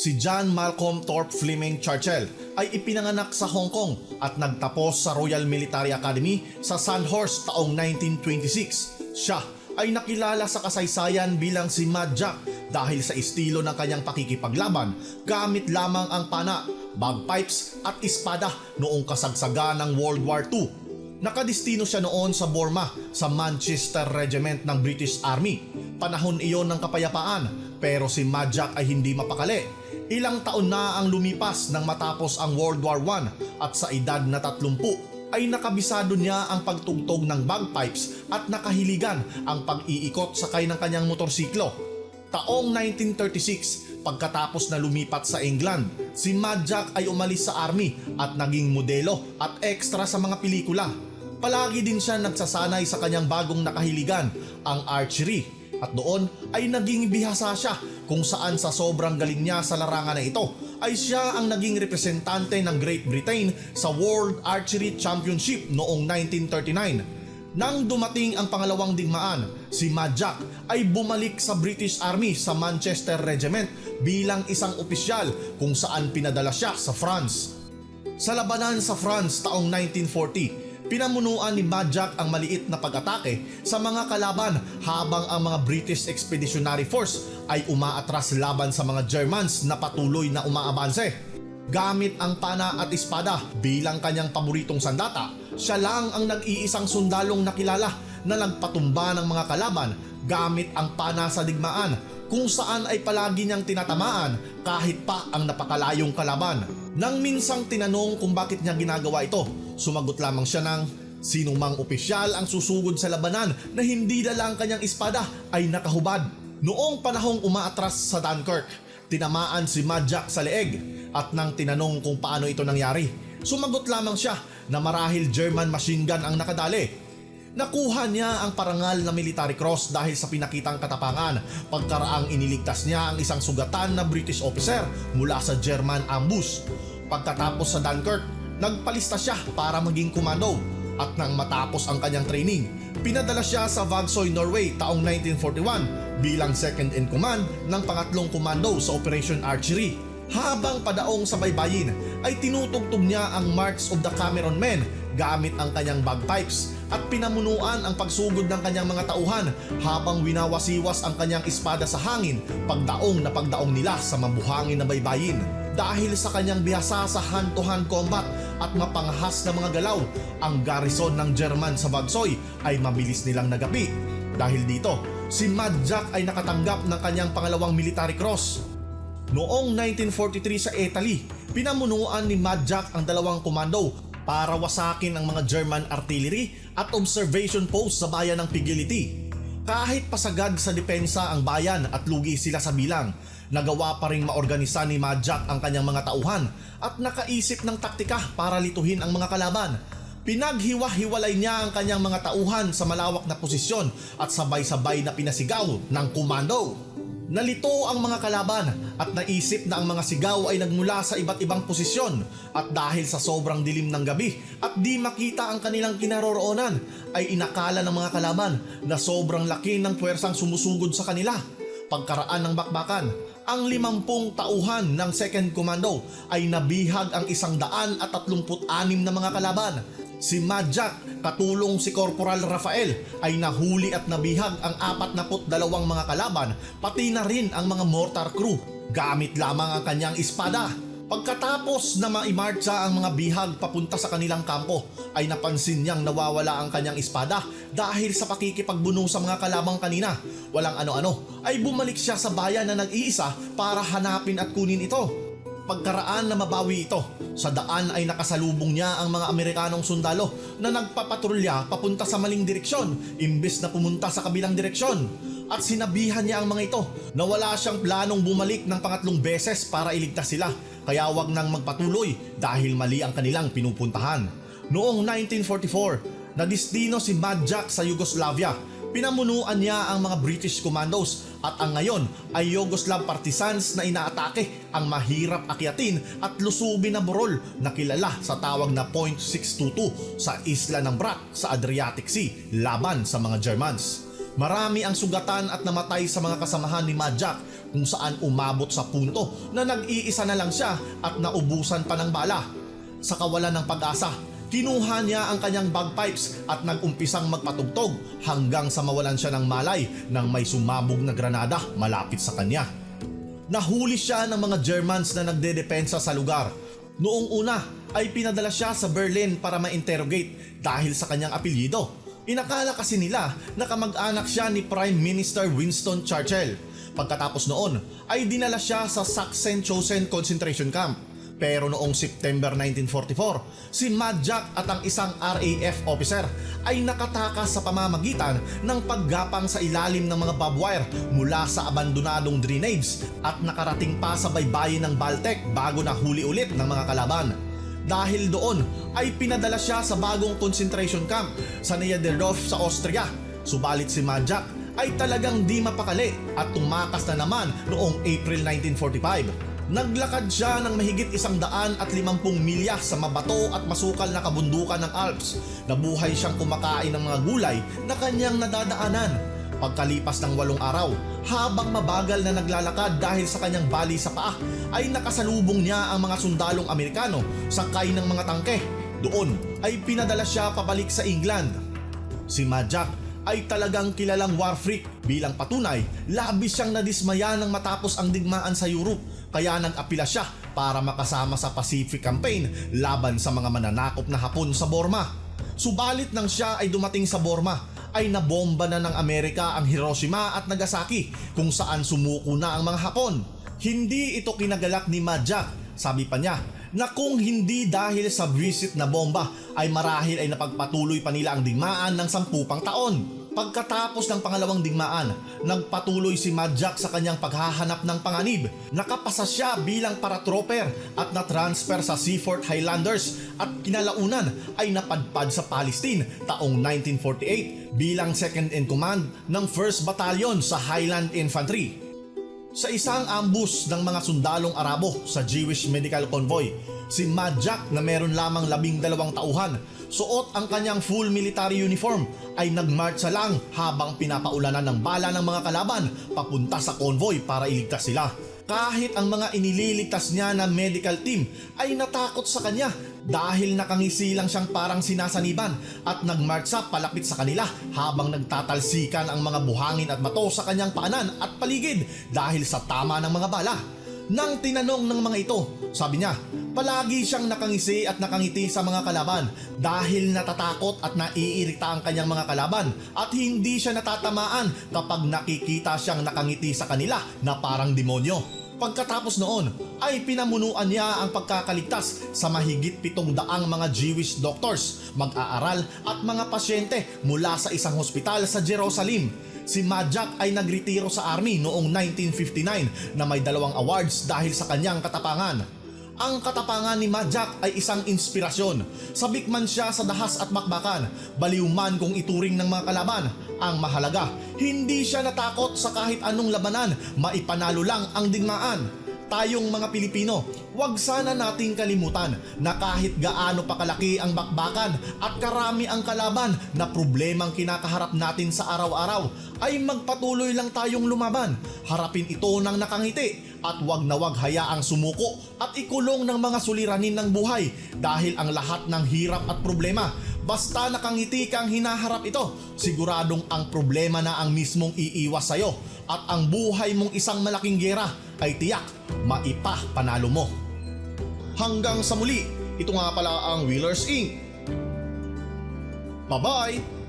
Si John Malcolm Thorpe Fleming Churchill ay ipinanganak sa Hong Kong at nagtapos sa Royal Military Academy sa Sandhurst taong 1926. Siya ay nakilala sa kasaysayan bilang si Mad Jack dahil sa estilo ng kanyang pakikipaglaban gamit lamang ang pana, bagpipes at espada noong kasagsaga ng World War II. Nakadestino siya noon sa Burma sa Manchester Regiment ng British Army. Panahon iyon ng kapayapaan pero si Mad Jack ay hindi mapakali. Ilang taon na ang lumipas nang matapos ang World War I at sa edad na 30 ay nakabisado niya ang pagtugtog ng bagpipes at nakahiligan ang pag-iikot sakay ng kanyang motorsiklo. Taong 1936, pagkatapos na lumipat sa England, si Mad Jack ay umalis sa army at naging modelo at extra sa mga pelikula. Palagi din siya nagsasanay sa kanyang bagong nakahiligan, ang archery, at doon ay naging bihasa siya kung saan sa sobrang galing niya sa larangan na ito ay siya ang naging representante ng Great Britain sa World Archery Championship noong 1939. Nang dumating ang pangalawang digmaan, si Mad Jack ay bumalik sa British Army sa Manchester Regiment bilang isang opisyal kung saan pinadala siya sa France. Sa labanan sa France taong 1940, pinamunuan ni Mad Jack ang maliit na pag-atake sa mga kalaban habang ang mga British Expeditionary Force ay umaatras laban sa mga Germans na patuloy na umaabanse. Gamit ang pana at espada bilang kanyang paboritong sandata, siya lang ang nag-iisang sundalong nakilala na nagpatumba ng mga kalaban gamit ang pana sa digmaan kung saan ay palagi niyang tinatamaan kahit pa ang napakalayong kalaban. Nang minsang tinanong kung bakit niya ginagawa ito, sumagot lamang siya ng, "Sinong mang opisyal ang susugod sa labanan na hindi dala ang kanyang espada ay nakahubad." Noong panahong umaatras sa Dunkirk, tinamaan si Mad Jack sa leeg at nang tinanong kung paano ito nangyari, sumagot lamang siya na marahil German machine gun ang nakadali. Nakuha niya ang parangal na military cross dahil sa pinakitang katapangan pagkaraang iniligtas niya ang isang sugatan na British officer mula sa German ambush. Pagkatapos sa Dunkirk, nagpalista siya para maging komando at nang matapos ang kanyang training, pinadala siya sa Vagsoy, Norway taong 1941 bilang second in command ng pangatlong komando sa Operation Archery. Habang padaong sa baybayin ay tinutugtog niya ang Marks of the Cameron Men gamit ang kanyang bagpipes at pinamunuan ang pagsugod ng kanyang mga tauhan habang winawasiwas ang kanyang espada sa hangin pagdaong nila sa mabuhangin na baybayin. Dahil sa kanyang bihasa sa hand-to-hand combat at mapangahas na mga galaw, ang garrison ng German sa Vagsoy ay mabilis nilang nagapi. Dahil dito, si Mad Jack ay nakatanggap ng kanyang pangalawang military cross. Noong 1943 sa Italy, pinamunuan ni Mad Jack ang dalawang komando para wasakin ang mga German artillery at observation post sa bayan ng Pigiliti. Kahit pasagad sa depensa ang bayan at lugi sila sa bilang, nagawa pa ring maorganisa ni Mad Jack ang kanyang mga tauhan at nakaisip ng taktika para lituhin ang mga kalaban. Pinaghiwa-hiwalay niya ang kanyang mga tauhan sa malawak na posisyon at sabay-sabay na pinasigaw ng komando. Nalito ang mga kalaban at naisip na ang mga sigaw ay nagmula sa iba't ibang posisyon at dahil sa sobrang dilim ng gabi at di makita ang kanilang kinaroroonan ay inakala ng mga kalaban na sobrang laki ng puwersang sumusugod sa kanila. Pagkaraan ng bakbakan, ang 50 tauhan ng 2nd Commando ay nabihag ang 136 na mga kalaban. Si Mad Jack, katulong si Corporal Rafael, ay nahuli at nabihag ang 42 mga kalaban, pati na rin ang mga mortar crew, gamit lamang ang kanyang espada. Pagkatapos na maimartsa ang mga bihag papunta sa kanilang kampo, ay napansin niyang nawawala ang kanyang espada dahil sa pakikipagbuno sa mga kalabang kanina. Walang ano-ano, ay bumalik siya sa bayan na nag-iisa para hanapin at kunin ito. Pagkaraan na mabawi ito, sa daan ay nakasalubong niya ang mga Amerikanong sundalo na nagpapatrolya papunta sa maling direksyon imbes na pumunta sa kabilang direksyon. At sinabihan niya ang mga ito na wala siyang planong bumalik ng pangatlong beses para iligtas sila, kaya wag nang magpatuloy dahil mali ang kanilang pinupuntahan. Noong 1944, nadistino si Mad Jack sa Yugoslavia. Pinamunuan niya ang mga British Commandos at ang ngayon ay Yugoslav Partisans na inaatake ang mahirap akyatin at lusubin na burol na kilala sa tawag na Point 622 sa isla ng Brat sa Adriatic Sea laban sa mga Germans. Marami ang sugatan at namatay sa mga kasamahan ni Mad Jack kung saan umabot sa punto na nag-iisa na lang siya at naubusan pa ng bala. Sa kawalan ng pag-asa, kinuha niya ang kanyang bagpipes at nag-umpisang magpatugtog hanggang sa mawalan siya ng malay nang may sumabog na granada malapit sa kanya. Nahuli siya ng mga Germans na nagdedepensa sa lugar. Noong una ay pinadala siya sa Berlin para ma-interrogate dahil sa kanyang apelyido. Inakala kasi nila na kamag-anak siya ni Prime Minister Winston Churchill. Pagkatapos noon ay dinala siya sa Sachsenhausen concentration camp. Pero noong September 1944, si Madjak at ang isang RAF officer ay nakatakas sa pamamagitan ng paggapang sa ilalim ng mga barbed wire mula sa abandonadong drainage at nakarating pa sa baybayin ng Baltic bago nahuli ulit ng mga kalaban. Dahil doon ay pinadala siya sa bagong concentration camp sa Niederhof sa Austria. Subalit si Madjak ay talagang di mapakali at tumakas na naman noong April 1945. Naglakad siya ng mahigit 150 milya sa mabato at masukal na kabundukan ng Alps. Nabuhay siyang kumakain ng mga gulay na kanyang nadadaanan. Pagkalipas ng 8 araw, habang mabagal na naglalakad dahil sa kanyang bali sa paa, ay nakasalubong niya ang mga sundalong Amerikano sakay ng mga tangke. Doon ay pinadala siya pabalik sa England. Si Madjak ay talagang kilalang war freak. Bilang patunay, labis siyang nadismaya nang matapos ang digmaan sa Europe, kaya nag-apila siya para makasama sa Pacific Campaign laban sa mga mananakop na Hapon sa Burma. Subalit nang siya ay dumating sa Burma, ay nabomba na ng Amerika ang Hiroshima at Nagasaki kung saan sumuko na ang mga Hapon. Hindi ito kinagalak ni Madjak. Sabi pa niya na kung hindi dahil sa visit na bomba ay marahil ay napagpatuloy pa nila ang digmaan ng 10 pang taon. Pagkatapos ng pangalawang digmaan, nagpatuloy si Madjak sa kanyang paghahanap ng panganib. Nakapasa siya bilang paratrooper at na-transfer sa Seafort Highlanders at kinalaunan ay napadpad sa Palestine taong 1948 bilang second in command ng 1st Battalion sa Highland Infantry. Sa isang ambush ng mga sundalong Arabo sa Jewish Medical Convoy, si Madjak na meron lamang 12 tauhan, suot ang kanyang full military uniform, ay nagmarcha lang habang pinapaulanan ng bala ng mga kalaban papunta sa convoy para iligtas sila. Kahit ang mga inililigtas niya na medical team ay natakot sa kanya dahil nakangisi lang siyang parang sinasaniban at nagmarcha palapit sa kanila habang nagtatalsikan ang mga buhangin at bato sa kanyang paanan at paligid dahil sa tama ng mga bala. Nang tinanong ng mga ito, sabi niya, palagi siyang nakangisi at nakangiti sa mga kalaban dahil natatakot at naiirita ang kanyang mga kalaban at hindi siya natatamaan kapag nakikita siyang nakangiti sa kanila na parang demonyo. Pagkatapos noon ay pinamunuan niya ang pagkakaligtas sa mahigit 700 mga Jewish doctors, mag-aaral at mga pasyente mula sa isang hospital sa Jerusalem. Si Madjak ay nagretiro sa army noong 1959 na may 2 awards dahil sa kanyang katapangan. Ang katapangan ni Madjak ay isang inspirasyon. Sabik man siya sa dahas at bakbakan, baliw man kung ituring ng mga kalaban. Ang mahalaga, hindi siya natakot sa kahit anong labanan, maipanalo lang ang digmaan. Tayong mga Pilipino, huwag sana nating kalimutan na kahit gaano pa kalaki ang bakbakan at karami ang kalaban na problemang kinakaharap natin sa araw-araw, ay magpatuloy lang tayong lumaban. Harapin ito ng nakangiti at huwag na huwag hayaang sumuko at ikulong ng mga suliranin ng buhay dahil ang lahat ng hirap at problema, basta nakangiti kang hinaharap ito, siguradong ang problema na ang mismong iiwas sa'yo at ang buhay mong isang malaking gera ay tiyak maipapanalo mo. Hanggang sa muli, ito nga pala ang Wheelers Inc. Bye-bye!